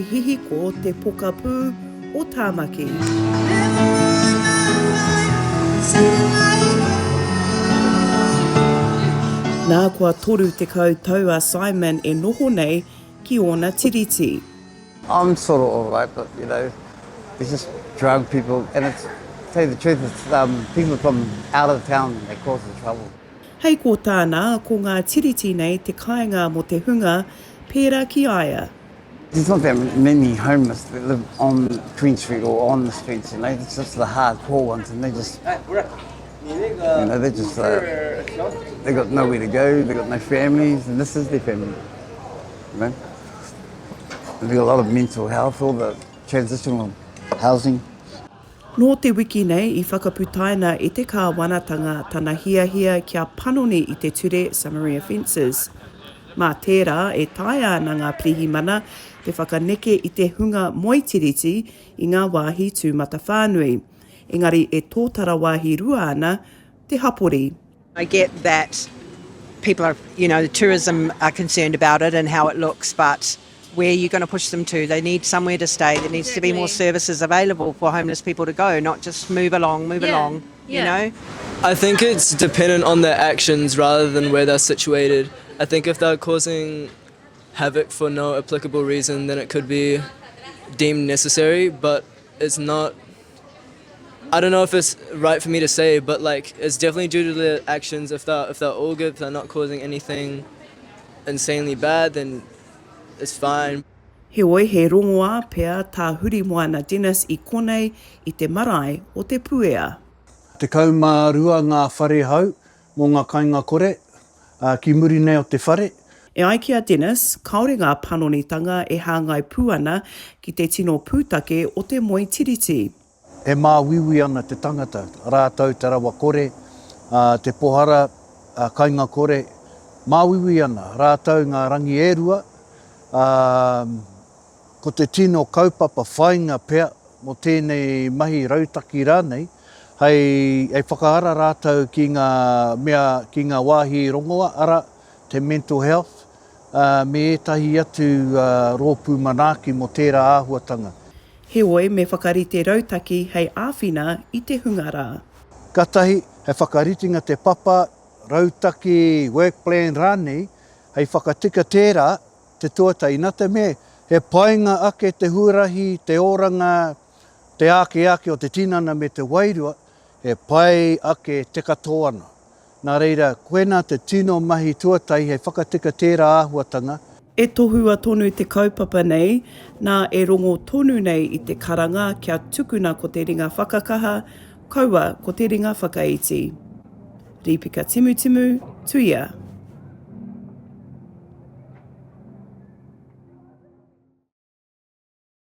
hihiko te pokapū o Tāmaki. Nā kua toru te koutou a Simon e noho nei ki ona tiriti. I'm sort of all right, but there's just drunk people, and to tell you the truth, it's people from out of town that cause the trouble. Hei ko tāna, ko ngā tiriti nei te kāinga mo te hunga, pērā ki aia. There's not that many homeless that live on Queen Street or on the streets, it's just the hardcore ones, and they got nowhere to go, they got no families, and this is their family. And they got a lot of mental health, all the transitional housing. Nō te wiki nei I whakaputaina e te kāwanatanga tana hiahia kia panoni I te ture summary offences. Mā tērā e tae ana ngā pirihimana te whakaneke I te hunga moitiriti I ngā wāhi tūmata whānui. Engari e tōtara wāhi rua ana te hapori. I get that people are, the tourism are concerned about it and how it looks, but where are you going to push them to? They need somewhere to stay. There needs to be more services available for homeless people to go, not just move along, you know? I think it's dependent on their actions rather than where they're situated. I think if they're causing havoc for no applicable reason, then it could be deemed necessary, but it's not. I don't know if it's right for me to say, but it's definitely due to their actions. If they're all good, if they're not causing anything insanely bad, then it's fine. He oi he rongoa pea tā Hurimoana Dennis I konei I te marae o te Puea. Te kaumārua ngā whare hau mō ngā kāinga kore, ki muri nei o te whare. E ai kia Dennis, kaore ngā panonitanga e hāngai pūana ki te tino pūtake o te moi tiriti. E māwiwi ana te tangata, rātau te rawa kore, te pohara, kāinga kore, māwiwi ana, rātau ngā rangi e rua, ko te tino kaupapa whainga pea mo tēnei mahi rautaki rānei, hei whakaara rātau ki ngā wāhi rongoa, ara te mental health, me etahi atu rōpū manaaki mo tērā āhuatanga. He oi me whakarite rautaki hei āwhina I te hungarā. Katahi, hei whakaritinga te papa, rautaki, work plan rānei, hei whakatika tērā, te tuatai nata me, he painga ake te huarahi, te oranga, te ake o te tinana me te wairua, he pai ake te katoana. Nā reira, koena te tino mahi tuatai, hei whakatika tērā āhuatanga. E tohua tonu te kaupapa nei, nā e rongo tonu nei I te karanga kia tukuna ko te ringa whakakaha, kaua ko te ringa whakaiti. Ripeka Timutimu, Tuia.